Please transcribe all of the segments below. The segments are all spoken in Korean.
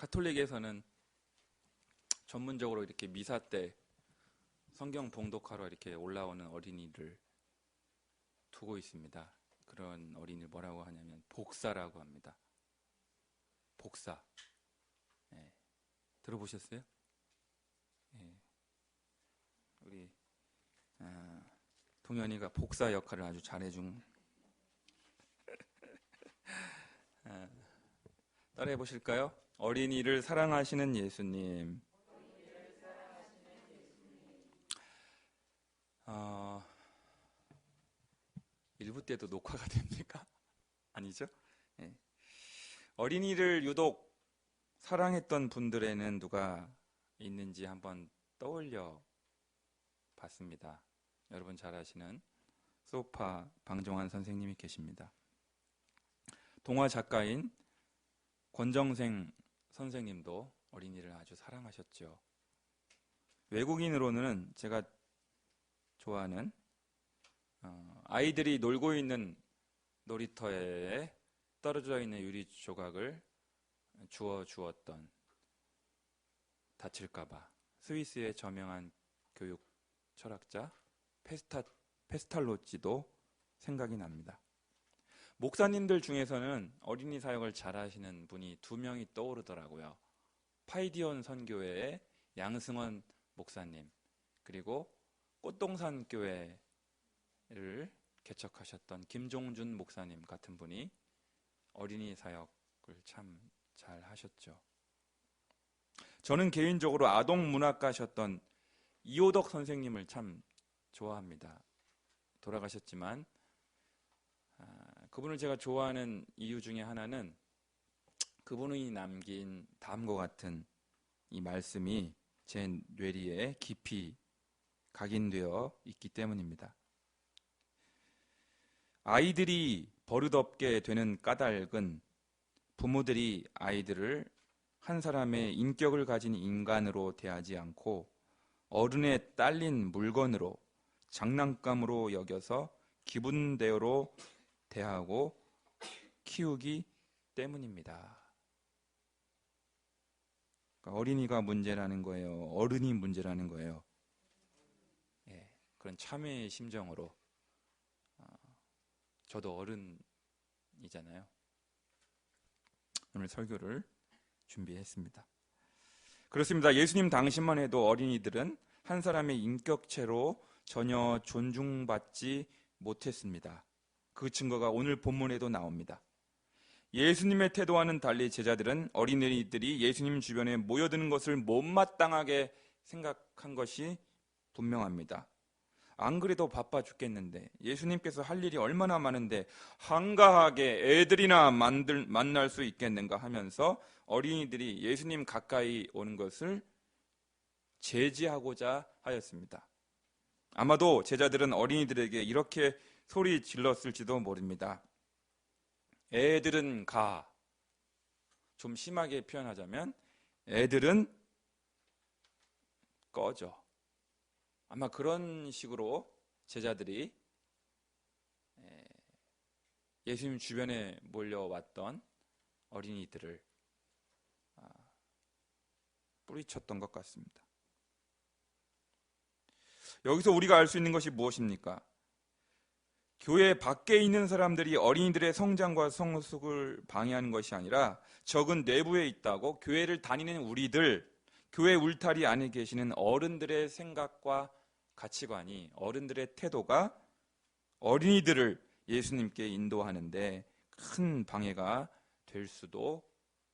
가톨릭에서는 전문적으로 이렇게 미사 때 성경 봉독하러 이렇게 올라오는 어린이를 두고 있습니다. 그런 어린이를 뭐라고 하냐면 복사라고 합니다. 복사. 예. 들어보셨어요? 예. 우리 동현이가 복사 역할을 아주 잘해준. 따라해 보실까요? 어린이를 사랑하시는 예수님. 일부 때도 녹화가 됩니까? 아니죠? 예. 어린이를 유독 사랑했던 분들에는 누가 있는지 한번 떠올려 봤습니다. 여러분 잘 아시는 소파 방종환 선생님이 계십니다. 동화 작가인 권정생 선생님도 어린이를 아주 사랑하셨죠. 외국인으로는 제가 좋아하는 아이들이 놀고 있는 놀이터에 떨어져 있는 유리 조각을 주워 주었던, 다칠까봐 스위스의 저명한 교육 철학자 페스탈로찌도 생각이 납니다. 목사님들 중에서는 어린이 사역을 잘 하시는 분이 2명이 떠오르더라고요. 파이디온 선교회의 양승원 목사님, 그리고 꽃동산 교회를 개척하셨던 김종준 목사님 같은 분이 어린이 사역을 참 잘 하셨죠. 저는 개인적으로 아동문학가셨던 이호덕 선생님을 참 좋아합니다. 돌아가셨지만 그분을 제가 좋아하는 이유 중에 하나는 그분이 남긴 다음과 같은 이 말씀이 제 뇌리에 깊이 각인되어 있기 때문입니다. 아이들이 버릇없게 되는 까닭은 부모들이 아이들을 한 사람의 인격을 가진 인간으로 대하지 않고 어른에 딸린 물건으로, 장난감으로 여겨서 기분대로 대하고 키우기 때문입니다. 그러니까 어린이가 문제라는 거예요? 어른이 문제라는 거예요? 예, 그런 참회의 심정으로 저도 어른이잖아요. 오늘 설교를 준비했습니다. 그렇습니다. 예수님 당시만 해도 어린이들은 한 사람의 인격체로 전혀 존중받지 못했습니다. 그 증거가 오늘 본문에도 나옵니다. 예수님의 태도와는 달리 제자들은 어린이들이 예수님 주변에 모여드는 것을 못마땅하게 생각한 것이 분명합니다. 안 그래도 바빠 죽겠는데, 예수님께서 할 일이 얼마나 많은데 한가하게 애들이나 만날 수 있겠는가 하면서 어린이들이 예수님 가까이 오는 것을 제지하고자 하였습니다. 아마도 제자들은 어린이들에게 이렇게 소리 질렀을지도 모릅니다. 애들은 가. 좀 심하게 표현하자면 애들은 꺼져. 아마 그런 식으로 제자들이 예수님 주변에 몰려왔던 어린이들을 뿌리쳤던 것 같습니다. 여기서 우리가 알 수 있는 것이 무엇입니까? 교회 밖에 있는 사람들이 어린이들의 성장과 성숙을 방해하는 것이 아니라 적은 내부에 있다고 교회를 다니는 우리들, 교회 울타리 안에 계시는 어른들의 생각과 가치관이, 어른들의 태도가 어린이들을 예수님께 인도하는데 큰 방해가 될 수도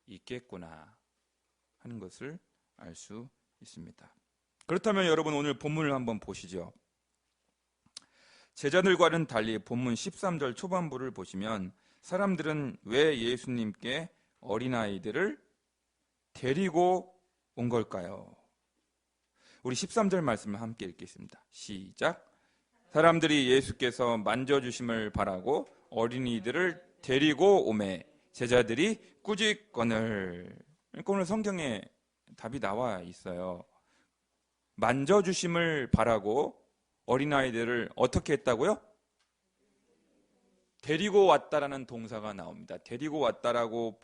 있겠구나 하는 것을 알 수 있습니다. 그렇다면 여러분, 오늘 본문을 한번 보시죠. 제자들과는 달리 본문 13절 초반부를 보시면 사람들은 왜 예수님께 어린아이들을 데리고 온 걸까요? 우리 13절 말씀을 함께 읽겠습니다. 시작. 사람들이 예수께서 만져주심을 바라고 어린이들을 데리고 오매 제자들이 꾸짖거늘. 그러니까 오늘 성경에 답이 나와 있어요. 만져주심을 바라고 어린아이들을 어떻게 했다고요? 데리고 왔다라는 동사가 나옵니다. 데리고 왔다라고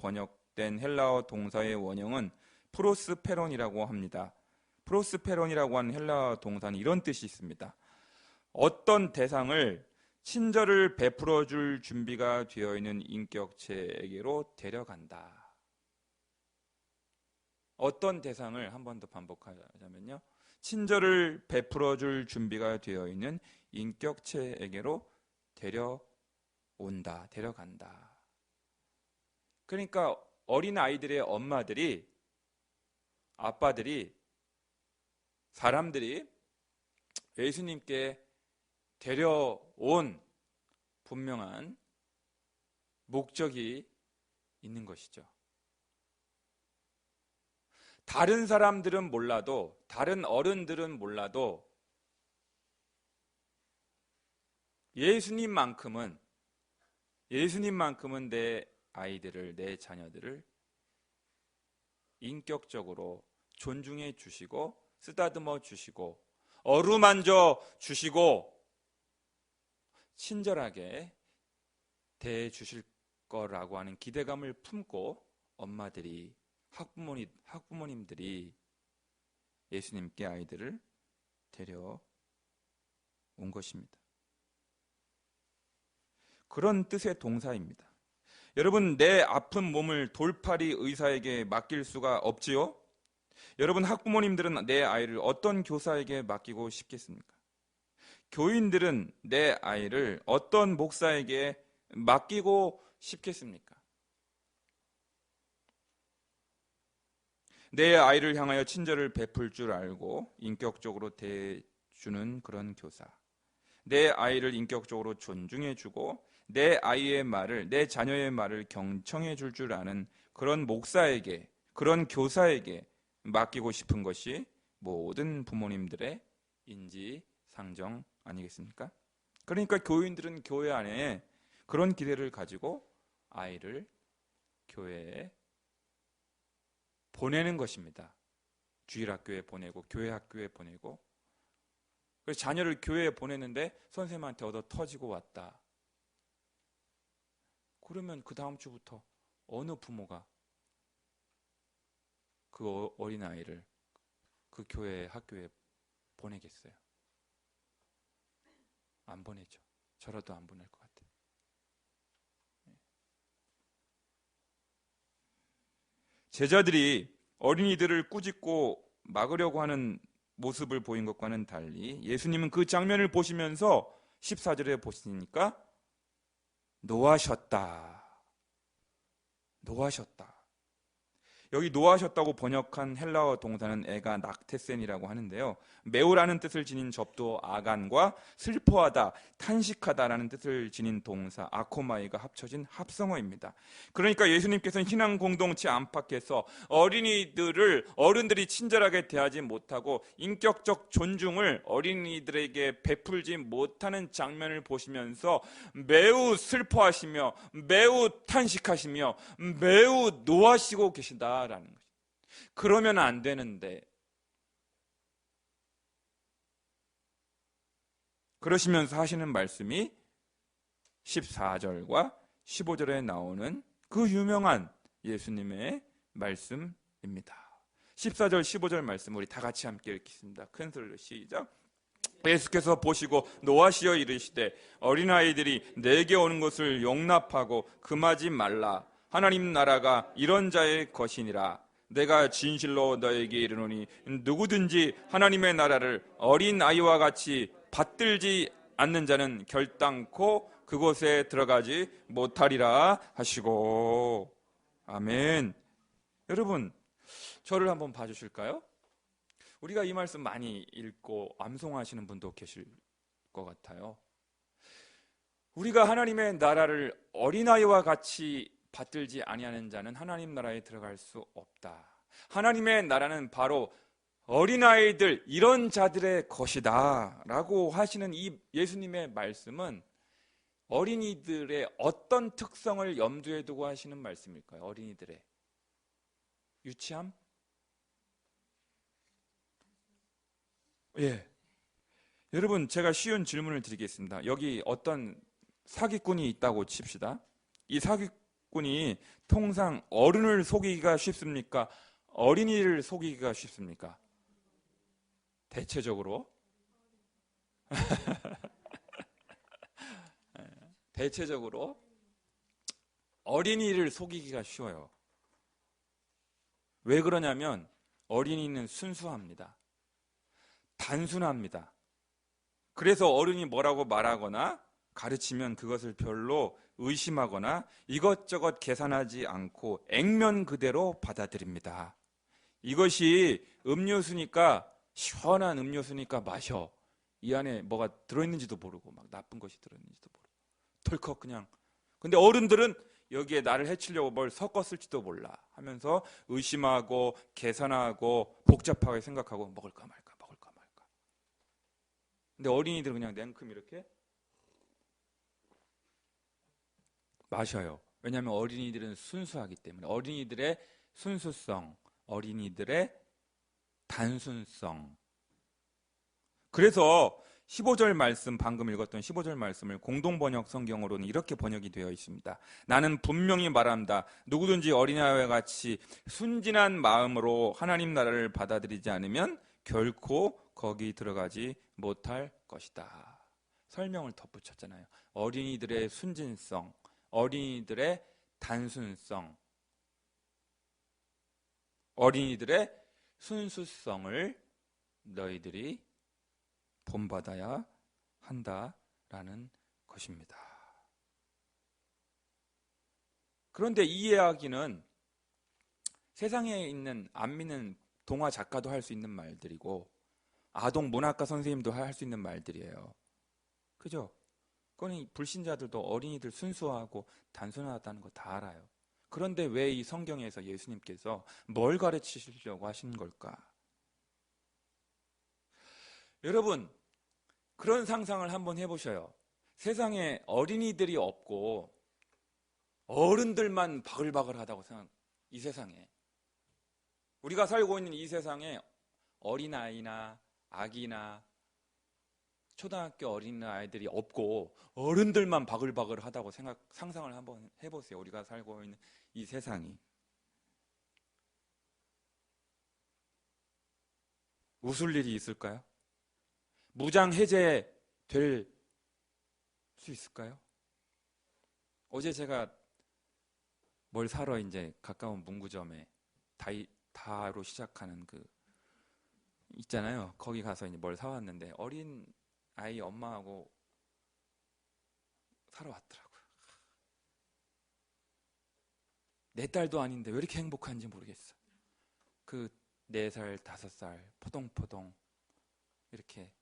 번역된 헬라어 동사의 원형은 프로스페론이라고 합니다. 프로스페론이라고 하는 헬라어 동사는 이런 뜻이 있습니다. 어떤 대상을 친절을 베풀어 줄 준비가 되어 있는 인격체에게로 데려간다. 어떤 대상을 한 번 더 반복하자면요. 친절을 베풀어 줄 준비가 되어 있는 인격체에게로 데려온다, 데려간다. 그러니까 어린 아이들의 엄마들이, 아빠들이, 사람들이 예수님께 데려온 분명한 목적이 있는 것이죠. 다른 사람들은 몰라도, 다른 어른들은 몰라도 예수님만큼은 내 아이들을, 내 자녀들을 인격적으로 존중해 주시고 쓰다듬어 주시고 어루만져 주시고 친절하게 대해 주실 거라고 하는 기대감을 품고 엄마들이, 학부모님들이 예수님께 아이들을 데려온 것입니다. 그런 뜻의 동사입니다. 여러분, 내 아픈 몸을 돌팔이 의사에게 맡길 수가 없지요? 여러분, 학부모님들은 내 아이를 어떤 교사에게 맡기고 싶겠습니까? 교인들은 내 아이를 어떤 목사에게 맡기고 싶겠습니까? 내 아이를 향하여 친절을 베풀 줄 알고 인격적으로 대해주는 그런 교사, 내 아이를 인격적으로 존중해주고 내 아이의 말을, 내 자녀의 말을 경청해 줄 아는 그런 목사에게, 그런 교사에게 맡기고 싶은 것이 모든 부모님들의 인지상정 아니겠습니까? 그러니까 교인들은 교회 안에 그런 기대를 가지고 아이를 교회에 보내는 것입니다. 주일학교에 보내고 교회 학교에 보내고, 그래서 자녀를 교회에 보내는데 선생님한테 얻어 터지고 왔다. 그러면 그 다음 주부터 어느 부모가 그 어린아이를 그 교회 학교에 보내겠어요? 안 보내죠. 저라도 안 보낼 것 같아요. 제자들이 어린이들을 꾸짖고 막으려고 하는 모습을 보인 것과는 달리 예수님은 그 장면을 보시면서 14절에 보시니까 노하셨다. 여기 노하셨다고 번역한 헬라어 동사는 에가 낙테센이라고 하는데요. 매우라는 뜻을 지닌 접두 아간과 슬퍼하다, 탄식하다라는 뜻을 지닌 동사 아코마이가 합쳐진 합성어입니다. 그러니까 예수님께서는 신앙 공동체 안팎에서 어른들이 친절하게 대하지 못하고 인격적 존중을 어린이들에게 베풀지 못하는 장면을 보시면서 매우 슬퍼하시며 매우 탄식하시며 매우 노하시고 계시다 라는 것입니다. 그러면 안 되는데, 그러시면서 하시는 말씀이 14절과 15절에 나오는 그 유명한 예수님의 말씀입니다. 14절 15절 말씀 우리 다 같이 함께 읽겠습니다. 큰 소리로 시작. 예수께서 보시고 노하시어 이르시되 어린아이들이 내게 오는 것을 용납하고 금하지 말라. 하나님 나라가 이런 자의 것이니라. 내가 진실로 너에게 이르노니 누구든지 하나님의 나라를 어린아이와 같이 받들지 않는 자는 결단코 그곳에 들어가지 못하리라 하시고. 아멘. 여러분, 저를 한번 봐주실까요? 우리가 이 말씀 많이 읽고 암송하시는 분도 계실 것 같아요. 우리가 하나님의 나라를 어린아이와 같이 받들지 아니하는 자는 하나님 나라에 들어갈 수 없다. 하나님의 나라는 바로 어린아이들, 이런 자들의 것이다 라고 하시는 이 예수님의 말씀은 어린이들의 어떤 특성을 염두에 두고 하시는 말씀일까요? 어린이들의 유치함? 예. 여러분, 제가 쉬운 질문을 드리겠습니다. 여기 어떤 사기꾼이 있다고 칩시다. 이 사기꾼이 통상 어른을 속이기가 쉽습니까? 어린이를 속이기가 쉽습니까? 대체적으로 대체적으로 어린이를 속이기가 쉬워요. 왜 그러냐면 어린이는 순수합니다. 단순합니다. 그래서 어른이 뭐라고 말하거나 가르치면 그것을 별로 의심하거나 이것저것 계산하지 않고 액면 그대로 받아들입니다. 이것이 음료수니까 시원한 음료수니까 마셔. 이 안에 뭐가 들어있는지도 모르고 막 나쁜 것이 들어있는지도 모르고 덜컥 그냥. 근데 어른들은 여기에 나를 해치려고 뭘 섞었을지도 몰라 하면서 의심하고 계산하고 복잡하게 생각하고 먹을까 말까 먹을까 말까. 근데 어린이들은 그냥 냉큼 이렇게 마셔요. 왜냐하면 어린이들은 순수하기 때문에. 어린이들의 순수성, 어린이들의 단순성. 그래서 15절 말씀, 방금 읽었던 15절 말씀을 공동번역 성경으로는 이렇게 번역이 되어 있습니다. 나는 분명히 말한다. 누구든지 어린아이와 같이 순진한 마음으로 하나님 나라를 받아들이지 않으면 결코 거기 들어가지 못할 것이다. 설명을 덧붙였잖아요. 어린이들의 순진성, 어린이들의 단순성, 어린이들의 순수성을 너희들이 본받아야 한다라는 것입니다. 그런데 이 이야기는 세상에 있는 안 믿는 동화 작가도 할 수 있는 말들이고 아동 문학가 선생님도 할 수 있는 말들이에요. 그죠? 그건 불신자들도 어린이들 순수하고 단순하다는 거 다 알아요. 그런데 왜 이 성경에서 예수님께서 뭘 가르치시려고 하시는 걸까? 여러분, 그런 상상을 한번 해보셔요. 세상에 어린이들이 없고 어른들만 바글바글하다고 생각. 이 세상에 우리가 살고 있는 이 세상에 어린아이나 아기나 초등학교 어린아이들이 없고 어른들만 바글바글하다고 상상을 한번 해보세요. 우리가 살고 있는 이 세상이. 웃을 일이 있을까요? 무장 해제될 수 있을까요? 어제 제가 뭘 사러 이제 가까운 문구점에 다로 시작하는 그 있잖아요. 거기 가서 이제 뭘 사왔는데 어린 아이 엄마하고 사러 왔더라고요. 내 딸도 아닌데 왜 이렇게 행복한지 모르겠어. 그 4살, 5살 포동포동 이렇게.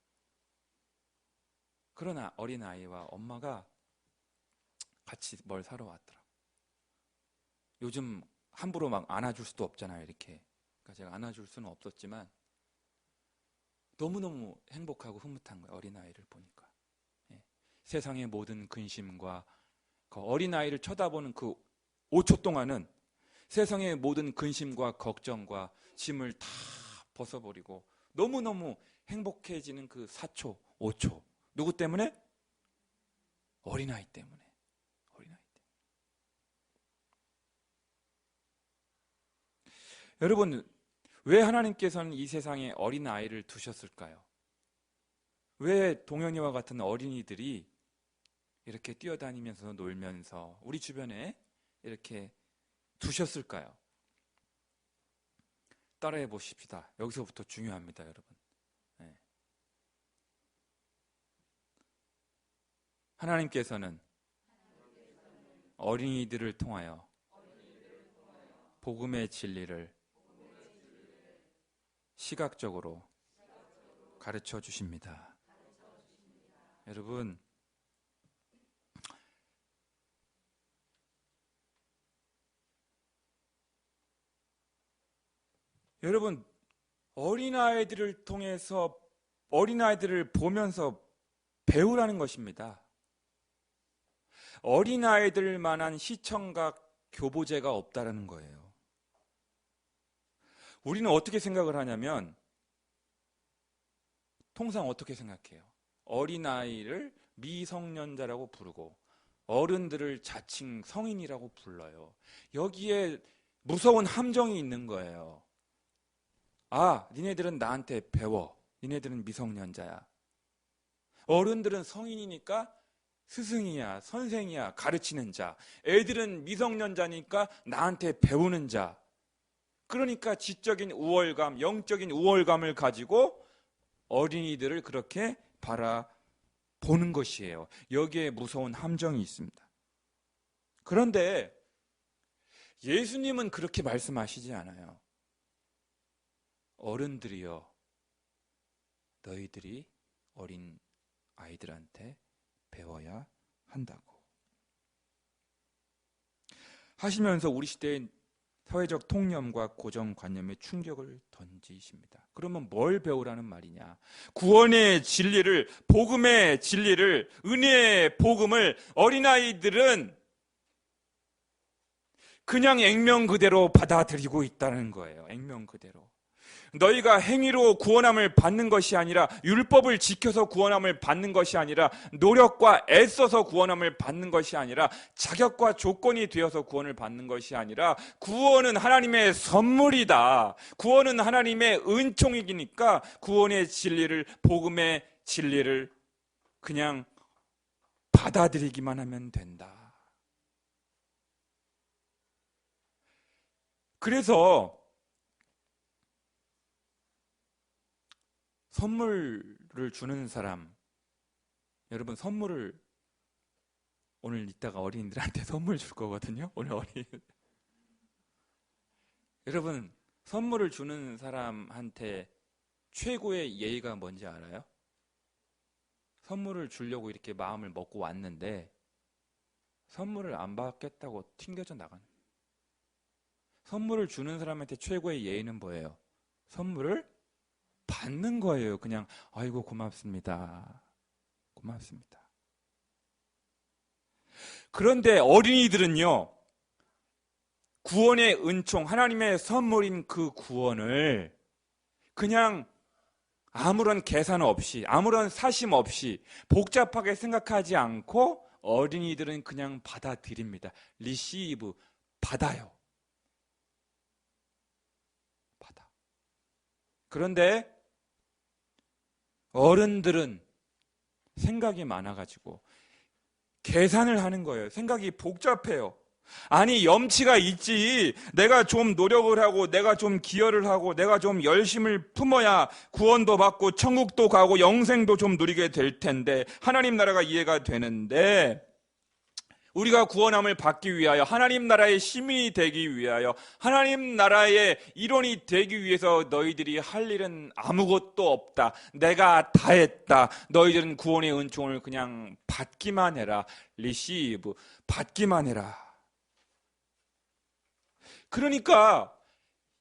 그러나 어린 아이와 엄마가 같이 뭘 사러 왔더라고요. 요즘 함부로 막 안아줄 수도 없잖아요. 이렇게. 그러니까 제가 안아줄 수는 없었지만 너무너무 행복하고 흐뭇한 거예요. 어린아이를 보니까. 예. 세상의 모든 근심과 그 어린아이를 쳐다보는 그 5초 동안은 세상의 모든 근심과 걱정과 짐을 다 벗어버리고 너무너무 행복해지는 그 4초, 5초. 누구 때문에? 어린아이 때문에. 어린아이 때문에. 여러분, 왜 하나님께서는 이 세상에 어린아이를 두셨을까요? 왜 동현이와 같은 어린이들이 이렇게 뛰어다니면서 놀면서 우리 주변에 이렇게 두셨을까요? 따라해 보십시다. 여기서부터 중요합니다, 여러분. 네. 하나님께서는 어린이들을 통하여 복음의 진리를 시각적으로 가르쳐 주십니다. 여러분, 어린아이들을 통해서 어린아이들을 보면서 배우라는 것입니다. 어린아이들만한 시청각 교보제가 없다라는 거예요. 우리는 어떻게 생각을 하냐면 통상 어떻게 생각해요? 어린아이를 미성년자라고 부르고 어른들을 자칭 성인이라고 불러요. 여기에 무서운 함정이 있는 거예요. 아, 니네들은 나한테 배워. 니네들은 미성년자야. 어른들은 성인이니까 스승이야, 선생이야, 가르치는 자. 애들은 미성년자니까 나한테 배우는 자. 그러니까 지적인 우월감, 영적인 우월감을 가지고 어린이들을 그렇게 바라보는 것이에요. 여기에 무서운 함정이 있습니다. 그런데 예수님은 그렇게 말씀하시지 않아요. 어른들이여, 너희들이 어린 아이들한테 배워야 한다고 하시면서 우리 시대의 사회적 통념과 고정관념에 충격을 던지십니다. 그러면 뭘 배우라는 말이냐? 구원의 진리를, 복음의 진리를, 은혜의 복음을 어린아이들은 그냥 액면 그대로 받아들이고 있다는 거예요. 액면 그대로. 너희가 행위로 구원함을 받는 것이 아니라, 율법을 지켜서 구원함을 받는 것이 아니라, 노력과 애써서 구원함을 받는 것이 아니라, 자격과 조건이 되어서 구원을 받는 것이 아니라, 구원은 하나님의 선물이다. 구원은 하나님의 은총이니까 구원의 진리를, 복음의 진리를 그냥 받아들이기만 하면 된다. 그래서 선물을 주는 사람, 여러분 선물을 오늘 이따가 어린이들한테 선물 줄 거거든요. 오늘 여러분 선물을 주는 사람한테 최고의 예의가 뭔지 알아요? 선물을 주려고 이렇게 마음을 먹고 왔는데 선물을 안 받겠다고 튕겨져 나가는. 선물을 주는 사람한테 최고의 예의는 뭐예요? 선물을 받는 거예요. 그냥 아이고 고맙습니다. 고맙습니다. 그런데 어린이들은요, 구원의 은총, 하나님의 선물인 그 구원을 그냥 아무런 계산 없이, 아무런 사심 없이, 복잡하게 생각하지 않고 어린이들은 그냥 받아들입니다. 리시브, 받아요. 받아. 그런데 어른들은 생각이 많아가지고 계산을 하는 거예요. 생각이 복잡해요. 아니, 염치가 있지. 내가 좀 노력을 하고, 내가 좀 기여를 하고, 내가 좀 열심을 품어야 구원도 받고, 천국도 가고, 영생도 좀 누리게 될 텐데, 하나님 나라가 이해가 되는데, 우리가 구원함을 받기 위하여, 하나님 나라의 시민이 되기 위하여, 하나님 나라의 일원이 되기 위해서 너희들이 할 일은 아무것도 없다. 내가 다 했다. 너희들은 구원의 은총을 그냥 받기만 해라. 리시브, 받기만 해라. 그러니까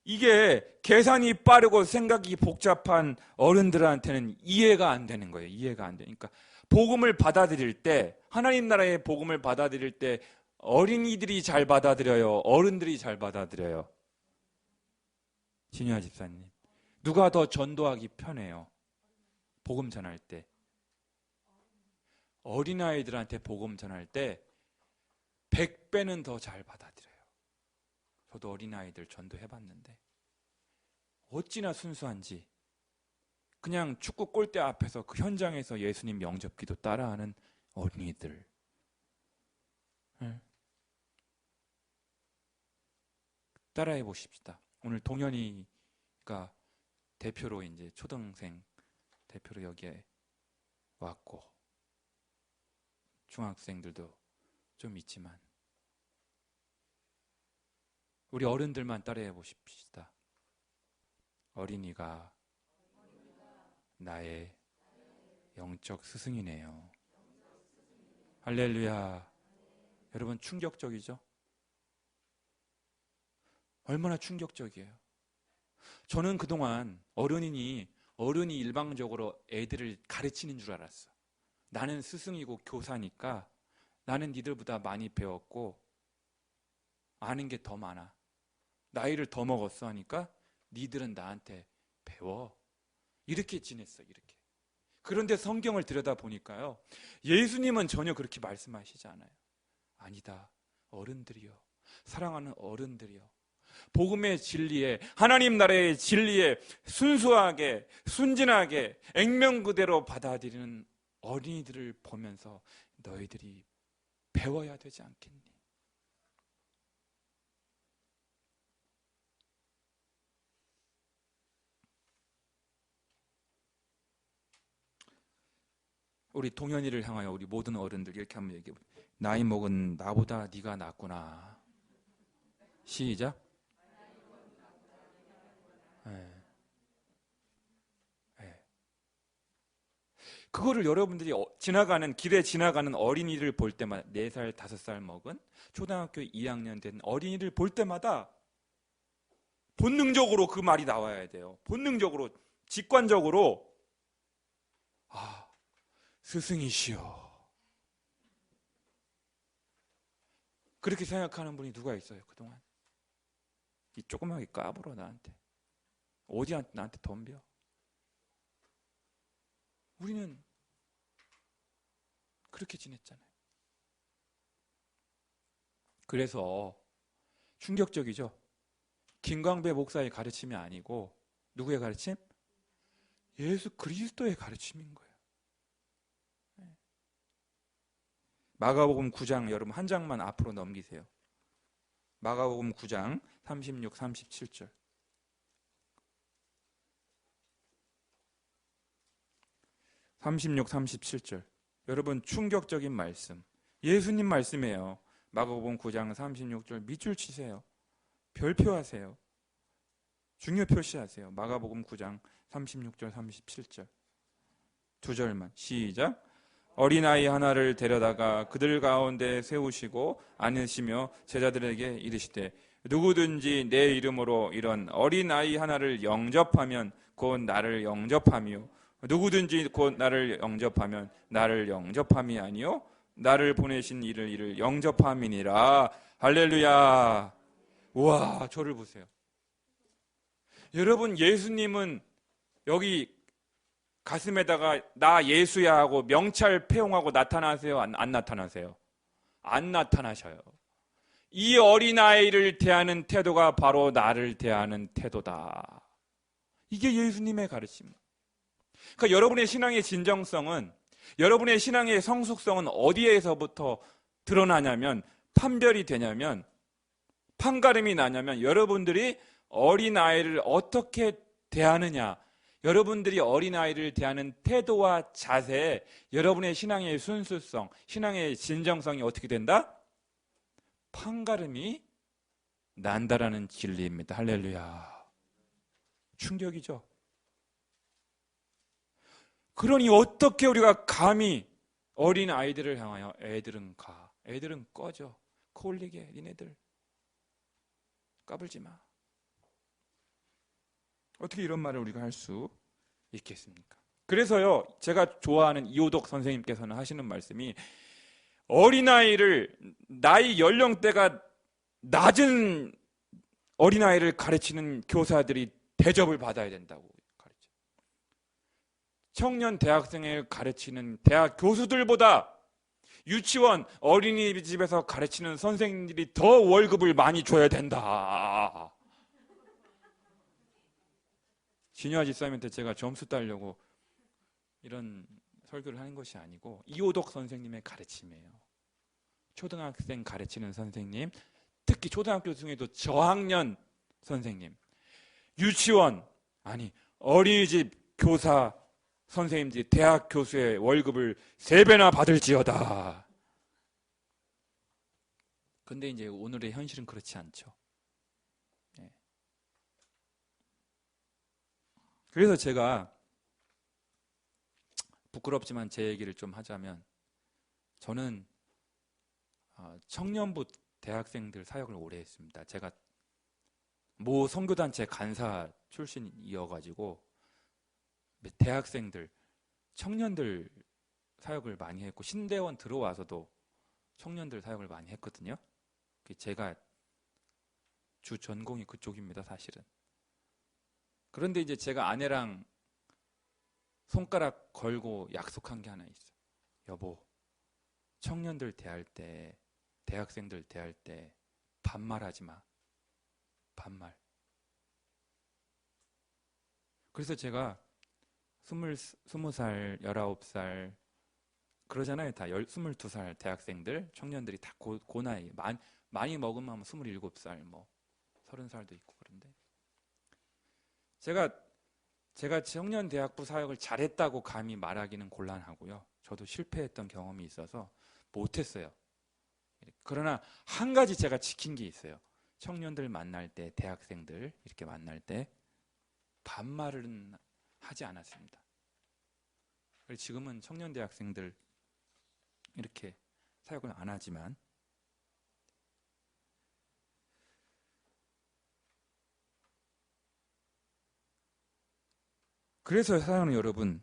이게 계산이 빠르고 생각이 복잡한 어른들한테는 이해가 안 되는 거예요. 이해가 안 되니까. 복음을 받아들일 때, 하나님 나라의 복음을 받아들일 때 어린이들이 잘 받아들여요? 어른들이 잘 받아들여요? 진유아 집사님, 누가 더 전도하기 편해요? 복음 전할 때. 어린아이들한테 복음 전할 때 100배는 더 잘 받아들여요. 저도 어린아이들 전도해봤는데 어찌나 순수한지. 그냥 축구 골대 앞에서 그 현장에서 예수님 영접기도 따라하는 어린이들. 따라해 보십시다. 오늘 동현이가 대표로 이제 초등생 대표로 여기에 왔고 중학생들도 좀 있지만 우리 어른들만 따라해 보십시다. 어린이가 나의 영적 스승이네요. 할렐루야. 여러분 충격적이죠? 얼마나 충격적이에요. 저는 그동안 어른이 일방적으로 애들을 가르치는 줄 알았어. 나는 스승이고 교사니까 나는 니들보다 많이 배웠고 아는 게 더 많아. 나이를 더 먹었어 하니까 니들은 나한테 배워. 이렇게 지냈어. 이렇게. 그런데 성경을 들여다보니까요, 예수님은 전혀 그렇게 말씀하시지 않아요. 아니다. 어른들이요. 사랑하는 어른들이요. 복음의 진리에, 하나님 나라의 진리에 순수하게, 순진하게, 액면 그대로 받아들이는 어린이들을 보면서 너희들이 배워야 되지 않겠니? 우리 동현이를 향하여 우리 모든 어른들 이렇게 한번 얘기해 보세요. 나이 먹은 나보다 네가 낫구나. 시작. 네. 네. 그거를 여러분들이 길에 지나가는 어린이를 볼 때마다 4살, 5살 먹은 초등학교 2학년 된 어린이를 볼 때마다 본능적으로 그 말이 나와야 돼요. 본능적으로, 직관적으로 아, 스승이시여. 그렇게 생각하는 분이 누가 있어요, 그동안? 이 조그맣게 까불어, 나한테. 어디 나한테 덤벼? 우리는 그렇게 지냈잖아요. 그래서 충격적이죠? 김광배 목사의 가르침이 아니고 누구의 가르침? 예수 그리스도의 가르침인 거예요. 마가복음 9장 여러분 한 장만 앞으로 넘기세요. 마가복음 9장 36, 37절. 36, 37절. 여러분 충격적인 말씀. 예수님 말씀이에요. 마가복음 9장 36절 밑줄 치세요. 별표하세요. 중요 표시하세요. 마가복음 9장 36절, 37절. 2절만 시작. 어린아이 하나를 데려다가 그들 가운데 세우시고 앉으시며 제자들에게 이르시되 누구든지 내 이름으로 이런 어린아이 하나를 영접하면 곧 나를 영접하며 누구든지 곧 나를 영접하면 나를 영접함이 아니요 나를 보내신 이를 영접함이니라. 할렐루야. 우와, 저를 보세요. 여러분, 예수님은 여기 가슴에다가 나 예수야 하고 명찰 폐용하고 나타나세요? 안 나타나세요? 안 나타나셔요. 이 어린아이를 대하는 태도가 바로 나를 대하는 태도다. 이게 예수님의 가르침입니다. 그러니까 여러분의 신앙의 진정성은, 여러분의 신앙의 성숙성은 어디에서부터 드러나냐면, 판별이 되냐면, 판가름이 나냐면 여러분들이 어린아이를 어떻게 대하느냐, 여러분들이 어린아이를 대하는 태도와 자세, 여러분의 신앙의 순수성, 신앙의 진정성이 어떻게 된다? 판가름이 난다라는 진리입니다. 할렐루야. 충격이죠. 그러니 어떻게 우리가 감히 어린아이들을 향하여 애들은 가, 애들은 꺼져, 코 올리게, 니네들 까불지 마. 어떻게 이런 말을 우리가 할 수 있겠습니까? 그래서요, 제가 좋아하는 이호덕 선생님께서는 하시는 말씀이 어린아이를, 나이 연령대가 낮은 어린아이를 가르치는 교사들이 대접을 받아야 된다고 가르쳐요. 청년 대학생을 가르치는 대학 교수들보다 유치원, 어린이집에서 가르치는 선생님들이 더 월급을 많이 줘야 된다. 진여아 집사님한테 제가 점수 따려고 이런 설교를 하는 것이 아니고 이호덕 선생님의 가르침이에요. 초등학생 가르치는 선생님, 특히 초등학교 중에도 저학년 선생님, 유치원, 아니 어린이집 교사 선생님들이 대학 교수의 월급을 3배나 받을지어다. 근데 이제 오늘의 현실은 그렇지 않죠. 그래서 제가 부끄럽지만 제 얘기를 좀 하자면, 저는 청년부 대학생들 사역을 오래 했습니다. 제가 모 선교단체 간사 출신이어가지고 대학생들, 청년들 사역을 많이 했고, 신대원 들어와서도 청년들 사역을 많이 했거든요. 제가 주 전공이 그쪽입니다, 사실은. 그런데 이제 제가 아내랑 손가락 걸고 약속한 게 하나 있어요. 여보, 청년들 대할 때 대학생들 대할 때 반말하지 마. 반말. 그래서 제가 20살, 19살 그러잖아요. 다 22살 대학생들, 청년들이 다 고 나이. 많이 먹으면 27살, 뭐 30살도 있고 그런데 제가 청년대학부 사역을 잘했다고 감히 말하기는 곤란하고요. 저도 실패했던 경험이 있어서 못했어요. 그러나 한 가지 제가 지킨 게 있어요. 청년들 만날 때, 대학생들 이렇게 만날 때 반말은 하지 않았습니다. 지금은 청년 대학생들 이렇게 사역을 안 하지만 그래서 사랑하는 여러분,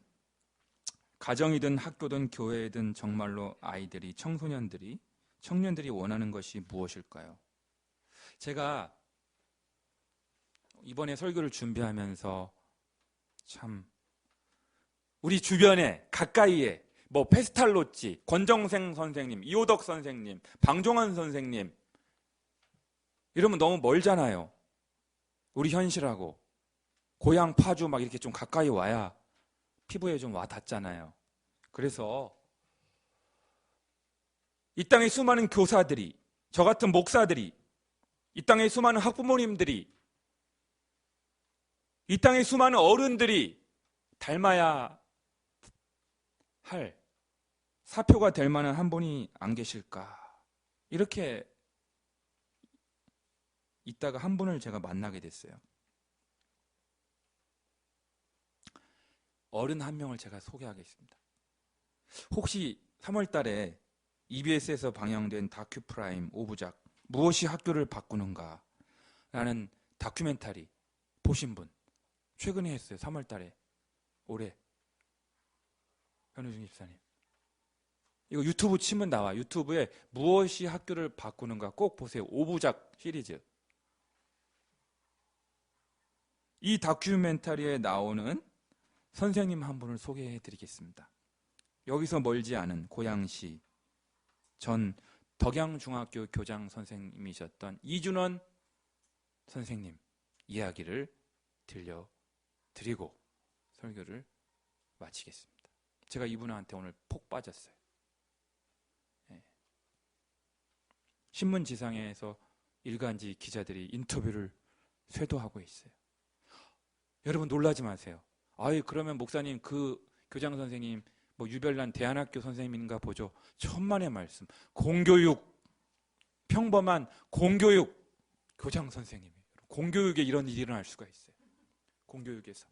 가정이든 학교든 교회든 정말로 아이들이, 청소년들이, 청년들이 원하는 것이 무엇일까요? 제가 이번에 설교를 준비하면서 참 우리 주변에 가까이에 뭐 페스탈로찌, 권정생 선생님, 이호덕 선생님, 방종환 선생님 이러면 너무 멀잖아요. 우리 현실하고 고향 파주 막 이렇게 좀 가까이 와야 피부에 좀 와 닿잖아요. 그래서 이 땅의 수많은 교사들이, 저 같은 목사들이, 이 땅의 수많은 학부모님들이, 이 땅의 수많은 어른들이 닮아야 할 사표가 될 만한 한 분이 안 계실까. 이렇게 있다가 한 분을 제가 만나게 됐어요. 어른 한 명을 제가 소개하겠습니다. 혹시 3월 달에 EBS에서 방영된 다큐프라임 5부작 무엇이 학교를 바꾸는가 라는 다큐멘터리 보신 분 최근에 했어요. 3월 달에 올해 현우중 집사님 이거 유튜브 치면 나와. 유튜브에 무엇이 학교를 바꾸는가 꼭 보세요. 5부작 시리즈. 이 다큐멘터리에 나오는 선생님 한 분을 소개해 드리겠습니다. 여기서 멀지 않은 고양시 전 덕양중학교 교장 선생님이셨던 이준원 선생님 이야기를 들려드리고 설교를 마치겠습니다. 제가 이분한테 오늘 폭 빠졌어요. 네. 신문지상에서 일간지 기자들이 인터뷰를 쇄도하고 있어요. 여러분 놀라지 마세요. 아이 그러면 목사님 그 교장 선생님 뭐 유별난 대안학교 선생님인가 보죠. 천만의 말씀. 공교육 평범한 공교육 교장 선생님이에요. 공교육에 이런 일이 일어날 수가 있어요. 공교육에서.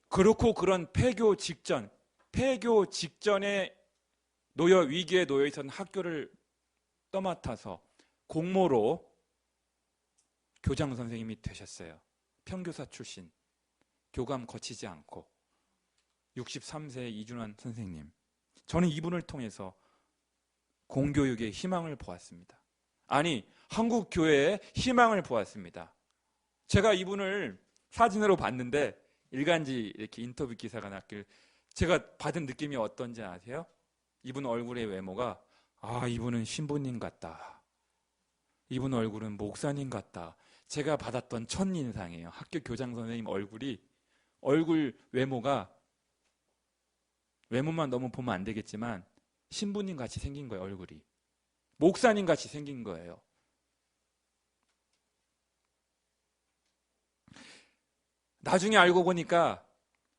그렇고 그런 폐교 직전에 위기에 놓여 있었던 학교를 떠맡아서 공모로 교장 선생님이 되셨어요. 평교사 출신, 교감 거치지 않고 63세의 이준환 선생님. 저는 이분을 통해서 공교육의 희망을 보았습니다. 아니, 한국 교회의 희망을 보았습니다. 제가 이분을 사진으로 봤는데 일간지 이렇게 인터뷰 기사가 났길 제가 받은 느낌이 어떤지 아세요? 이분 얼굴의 외모가 이분은 신부님 같다. 이분 얼굴은 목사님 같다. 제가 받았던 첫인상이에요. 학교 교장 선생님 얼굴 외모가 외모만 너무 보면 안 되겠지만 신부님 같이 생긴 거예요. 얼굴이. 목사님 같이 생긴 거예요. 나중에 알고 보니까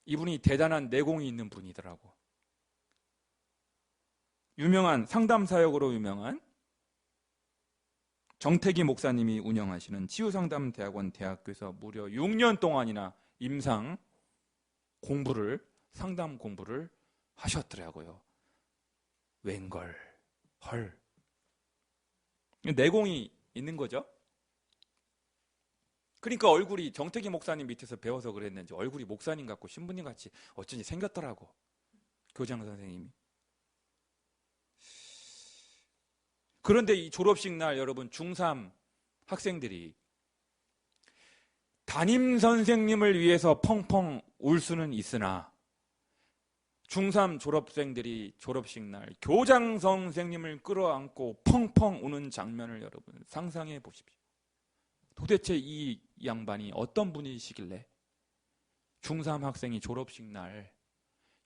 이분이 대단한 내공이 있는 분이더라고. 유명한 상담사역으로 유명한 정태기 목사님이 운영하시는 치유상담대학원 대학교에서 무려 6년 동안이나 임상 상담 공부를 하셨더라고요. 웬걸, 헐. 내공이 있는 거죠. 그러니까 얼굴이 정태기 목사님 밑에서 배워서 그랬는지 얼굴이 목사님 같고 신부님 같이 어쩐지 생겼더라고. 교장 선생님이. 그런데 이 졸업식 날 여러분 중3 학생들이 담임 선생님을 위해서 펑펑 울 수는 있으나 중3 졸업생들이 졸업식 날 교장 선생님을 끌어안고 펑펑 우는 장면을 여러분 상상해 보십시오. 도대체 이 양반이 어떤 분이시길래 중3 학생이 졸업식 날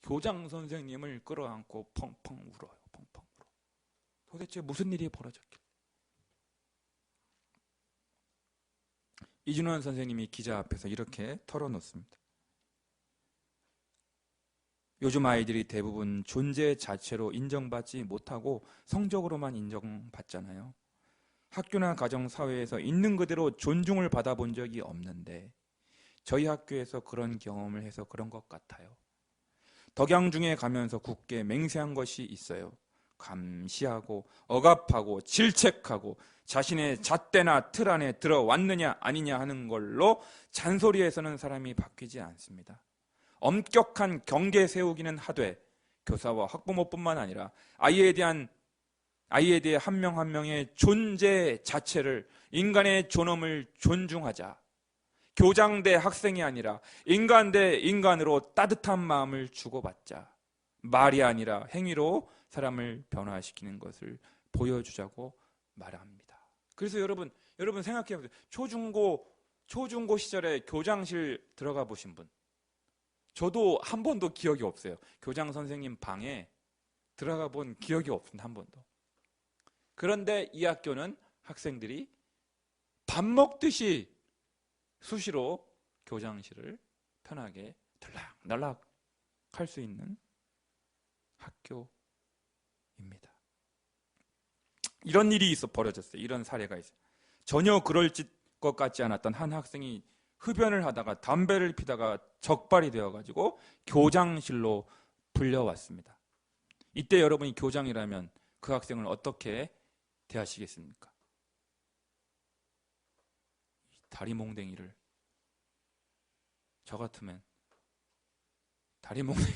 교장 선생님을 끌어안고 펑펑 울어요. 펑펑 울어. 도대체 무슨 일이 벌어졌길래? 이준원 선생님이 기자 앞에서 이렇게 털어놓습니다. 요즘 아이들이 대부분 존재 자체로 인정받지 못하고 성적으로만 인정받잖아요. 학교나 가정, 사회에서 있는 그대로 존중을 받아본 적이 없는데 저희 학교에서 그런 경험을 해서 그런 것 같아요. 덕양 중에 가면서 굳게 맹세한 것이 있어요. 감시하고 억압하고 질책하고 자신의 잣대나 틀 안에 들어왔느냐 아니냐 하는 걸로 잔소리해서는 사람이 바뀌지 않습니다. 엄격한 경계 세우기는 하되 교사와 학부모뿐만 아니라 아이에 대해 한 명 한 명의 존재 자체를, 인간의 존엄을 존중하자. 교장 대 학생이 아니라 인간 대 인간으로 따뜻한 마음을 주고받자. 말이 아니라 행위로 사람을 변화시키는 것을 보여주자고 말합니다. 그래서 여러분 생각해 보세요. 초중고 시절에 교장실 들어가 보신 분. 저도 한 번도 기억이 없어요. 교장 선생님 방에 들어가 본 기억이 없습니다. 한 번도. 그런데 이 학교는 학생들이 밥 먹듯이 수시로 교장실을 편하게 들락날락 할 수 있는 학교입니다. 이런 일이 벌어졌어요. 이런 사례가 있어요. 전혀 그럴 것 같지 않았던 한 학생이 흡연을 하다가 담배를 피다가 적발이 되어가지고 교장실로 불려왔습니다. 이때 여러분이 교장이라면 그 학생을 어떻게 대하시겠습니까? 다리 몽댕이를, 저 같으면 다리 몽댕이를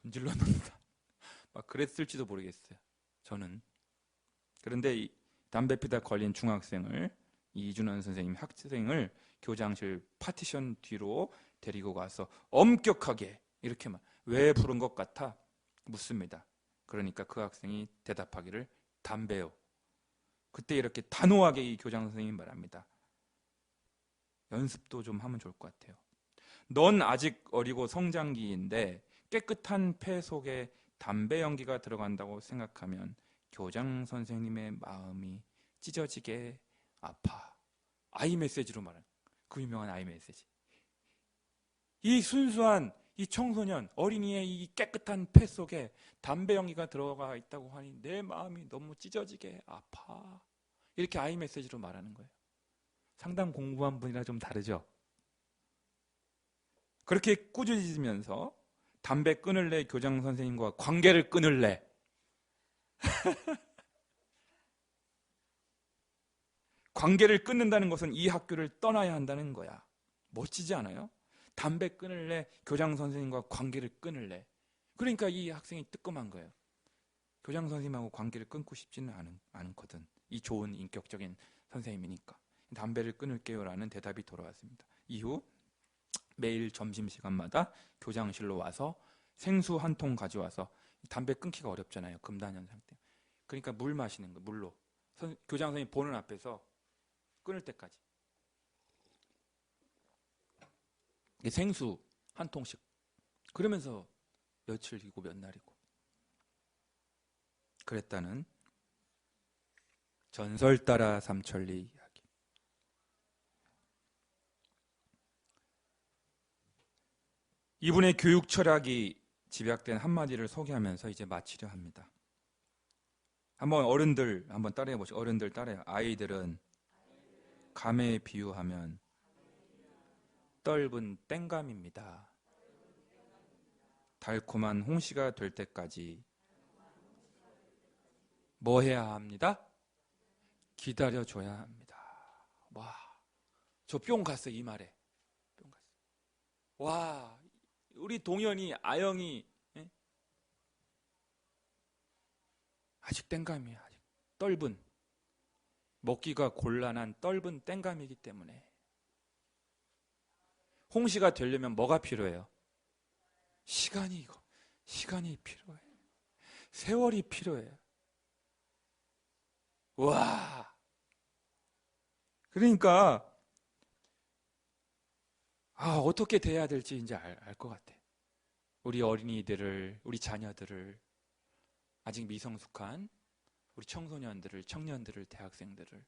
문질러 놓는다. 막 그랬을지도 모르겠어요. 저는. 그런데 이 담배 피다 걸린 중학생을, 이준원 선생님 학생을 교장실 파티션 뒤로 데리고 가서 엄격하게 이렇게만, 왜 부른 것 같아? 묻습니다. 그러니까 그 학생이 대답하기를 담배요. 그때 이렇게 단호하게 이 교장 선생님이 말합니다. 연습도 좀 하면 좋을 것 같아요. 넌 아직 어리고 성장기인데 깨끗한 폐 속에 담배 연기가 들어간다고 생각하면 교장 선생님의 마음이 찢어지게 아파. 아이 메시지로 말하는, 그 유명한 아이 메시지. 이 순수한 이 청소년, 어린이의 이 깨끗한 폐 속에 담배 연기가 들어가 있다고 하니 내 마음이 너무 찢어지게 아파. 이렇게 아이 메시지로 말하는 거예요. 상당 공부한 분이라 좀 다르죠? 그렇게 꾸짖으면서 담배 끊을래, 교장 선생님과 관계를 끊을래. 관계를 끊는다는 것은 이 학교를 떠나야 한다는 거야. 멋지지 않아요? 담배 끊을래, 교장 선생님과 관계를 끊을래. 그러니까 이 학생이 뜨끔한 거예요. 교장 선생님하고 관계를 끊고 싶지는 않거든. 이 좋은 인격적인 선생님이니까. 담배를 끊을게요라는 대답이 돌아왔습니다. 이후 매일 점심시간마다 교장실로 와서 생수 한 통 가져와서, 담배 끊기가 어렵잖아요. 금단현상 때문에. 그러니까 물 마시는 거, 물로. 교장 선생님 보는 앞에서 끊을 때까지. 생수 한 통씩. 그러면서 며칠이고 몇 날이고. 그랬다는 전설 따라 삼천리 이야기. 이분의 교육 철학이 집약된 한마디를 소개하면서 이제 마치려 합니다. 한번 어른들 한번 따라해 보시죠. 어른들 따라해요. 아이들은 감에 비유하면 떫은 땡감입니다. 달콤한 홍시가 될 때까지 뭐 해야 합니다? 기다려줘야 합니다. 와, 저 뿅 갔어요. 이 말에. 뿅 갔어요. 와, 우리 동현이, 아영이, 예? 아직 땡감이에요. 아직 떫은, 먹기가 곤란한 떫은 땡감이기 때문에. 홍시가 되려면 뭐가 필요해요? 시간이. 이거 시간이 필요해. 세월이 필요해. 와. 그러니까 어떻게 대해야 될지 이제 알 것 같아. 우리 어린이들을, 우리 자녀들을, 아직 미성숙한 우리 청소년들을, 청년들을, 대학생들을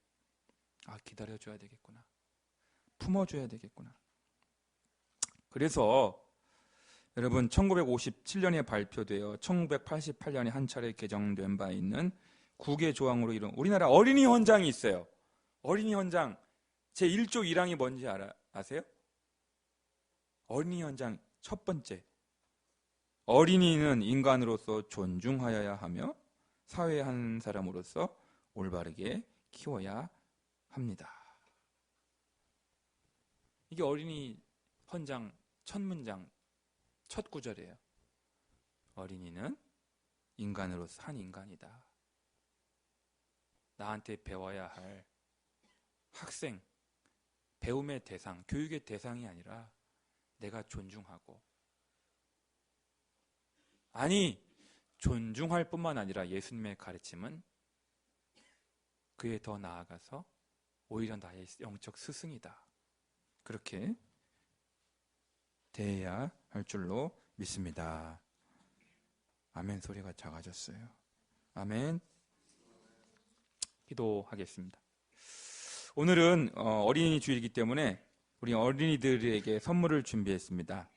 기다려줘야 되겠구나. 품어줘야 되겠구나. 그래서 여러분 1957년에 발표되어 1988년에 한 차례 개정된 바 있는 9개 조항으로 이룬 우리나라 어린이 헌장이 있어요. 어린이 헌장 제1조 1항이 뭔지 아세요? 어린이 헌장 첫 번째, 어린이는 인간으로서 존중하여야 하며 사회의 한 사람으로서 올바르게 키워야 합니다. 이게 어린이 헌장 첫 문장, 첫 구절이에요. 어린이는 인간으로서 한 인간이다. 나한테 배워야 할 학생, 배움의 대상, 교육의 대상이 아니라 내가 존중하고, 아니 존중할 뿐만 아니라 예수님의 가르침은 그에 더 나아가서 오히려 나의 영적 스승이다. 그렇게 대해야 할 줄로 믿습니다. 아멘 소리가 작아졌어요. 아멘. 기도하겠습니다. 오늘은 어린이 주일이기 때문에 우리 어린이들에게 선물을 준비했습니다.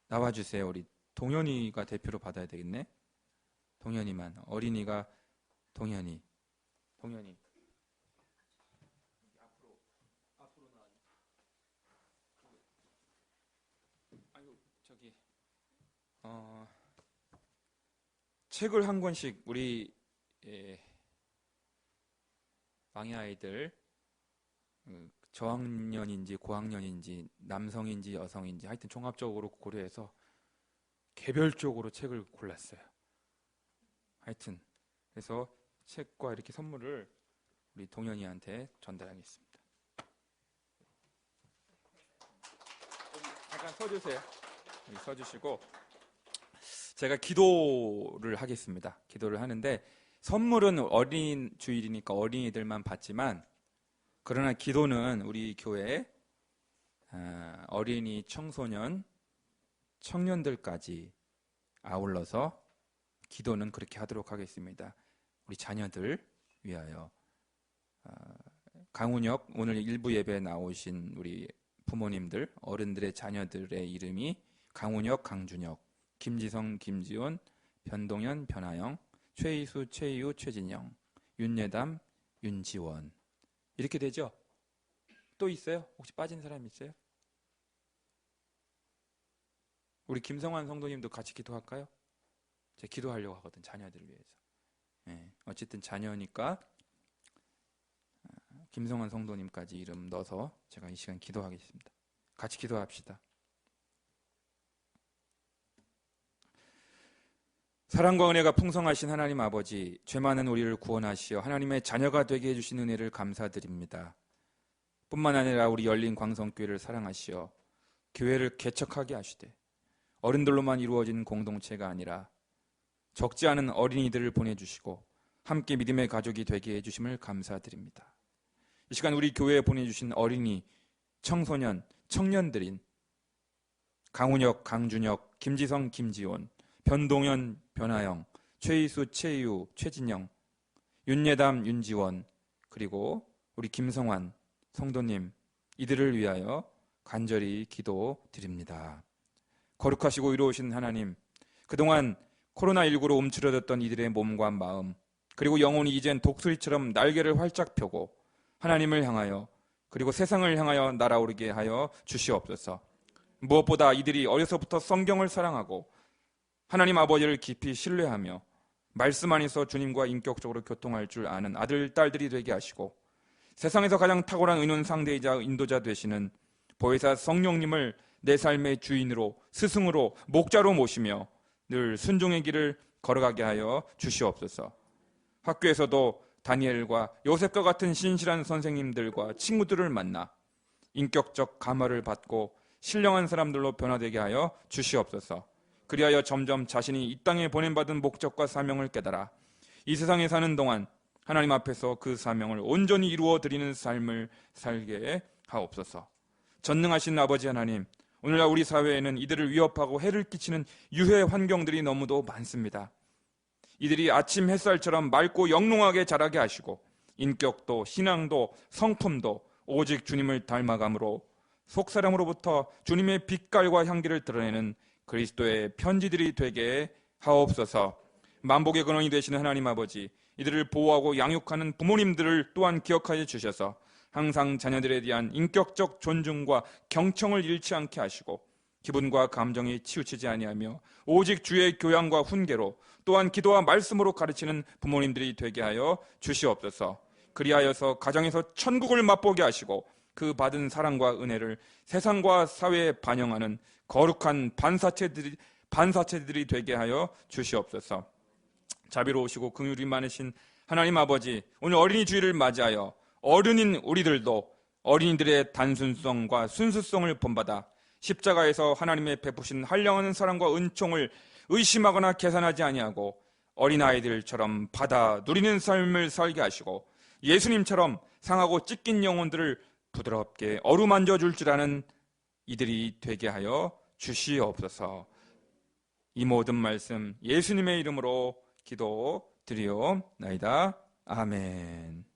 나와주세요. 우리 동현이가 대표로 받아야 되겠네. 동현이만. 어린이가 동현이. 앞으로 나와. 아이고 저기 책을 한 권씩 우리 망의 아이들 저학년인지 고학년인지 남성인지 여성인지 하여튼 종합적으로 고려해서 개별적으로 책을 골랐어요. 하여튼 그래서 책과 이렇게 선물을 우리 동현이한테 전달하겠습니다. 잠깐 서주세요. 여기 서주시고 제가 기도를 하겠습니다. 기도를 하는데 선물은 어린 주일이니까 어린이들만 받지만, 그러나 기도는 우리 교회 어린이, 청소년, 청년들까지 아울러서 기도는 그렇게 하도록 하겠습니다. 우리 자녀들 위하여. 강훈혁 오늘 일부 예배에 나오신 우리 부모님들, 어른들의 자녀들의 이름이 강훈혁, 강준혁, 김지성, 김지온, 변동현, 변하영, 최희수, 최희우, 최진영, 윤예담, 윤지원. 이렇게 되죠? 또 있어요? 혹시 빠진 사람 있어요? 우리 김성환 성도님도 같이 기도할까요? 제가 기도하려고 하거든, 자녀들을 위해서. 네, 어쨌든 자녀니까 김성환 성도님까지 이름 넣어서 제가 이 시간 기도하겠습니다. 같이 기도합시다. 사랑과 은혜가 풍성하신 하나님 아버지, 죄 많은 우리를 구원하시어 하나님의 자녀가 되게 해주신 은혜를 감사드립니다. 뿐만 아니라 우리 열린 광성교회를 사랑하시어 교회를 개척하게 하시되 어른들로만 이루어진 공동체가 아니라 적지 않은 어린이들을 보내주시고 함께 믿음의 가족이 되게 해주심을 감사드립니다. 이 시간 우리 교회에 보내주신 어린이, 청소년, 청년들인 강훈혁, 강준혁, 김지성, 김지온, 변동현, 변하영, 최희수, 최희우, 최진영, 윤예담, 윤지원, 그리고 우리 김성환 성도님, 이들을 위하여 간절히 기도드립니다. 거룩하시고 의로우신 하나님, 그동안 코로나19로 움츠러졌던 이들의 몸과 마음, 그리고 영혼이 이젠 독수리처럼 날개를 활짝 펴고 하나님을 향하여, 그리고 세상을 향하여 날아오르게 하여 주시옵소서. 무엇보다 이들이 어려서부터 성경을 사랑하고 하나님 아버지를 깊이 신뢰하며 말씀 안에서 주님과 인격적으로 교통할 줄 아는 아들, 딸들이 되게 하시고 세상에서 가장 탁월한 의논 상대이자 인도자 되시는 보혜사 성령님을 내 삶의 주인으로, 스승으로, 목자로 모시며 늘 순종의 길을 걸어가게 하여 주시옵소서. 학교에서도 다니엘과 요셉과 같은 신실한 선생님들과 친구들을 만나 인격적 감화를 받고 신령한 사람들로 변화되게 하여 주시옵소서. 그리하여 점점 자신이 이 땅에 보냄받은 목적과 사명을 깨달아 이 세상에 사는 동안 하나님 앞에서 그 사명을 온전히 이루어 드리는 삶을 살게 하옵소서. 전능하신 아버지 하나님, 오늘날 우리 사회에는 이들을 위협하고 해를 끼치는 유해 환경들이 너무도 많습니다. 이들이 아침 햇살처럼 맑고 영롱하게 자라게 하시고 인격도 신앙도 성품도 오직 주님을 닮아감으로 속사람으로부터 주님의 빛깔과 향기를 드러내는 그리스도의 편지들이 되게 하옵소서. 만복의 근원이 되시는 하나님 아버지, 이들을 보호하고 양육하는 부모님들을 또한 기억하여 주셔서 항상 자녀들에 대한 인격적 존중과 경청을 잃지 않게 하시고 기분과 감정이 치우치지 아니하며 오직 주의 교양과 훈계로 또한 기도와 말씀으로 가르치는 부모님들이 되게 하여 주시옵소서. 그리하여서 가정에서 천국을 맛보게 하시고 그 받은 사랑과 은혜를 세상과 사회에 반영하는 거룩한 반사체들이 되게 하여 주시옵소서. 자비로우시고 긍휼이 많으신 하나님 아버지, 오늘 어린이 주일을 맞이하여 어른인 우리들도 어린이들의 단순성과 순수성을 본받아 십자가에서 하나님의 베푸신 한량한 사랑과 은총을 의심하거나 계산하지 아니하고 어린아이들처럼 받아 누리는 삶을 살게 하시고 예수님처럼 상하고 찢긴 영혼들을 부드럽게 어루만져 줄 줄 아는 이들이 되게 하여 주시옵소서. 이 모든 말씀 예수님의 이름으로 기도드리옵나이다. 아멘.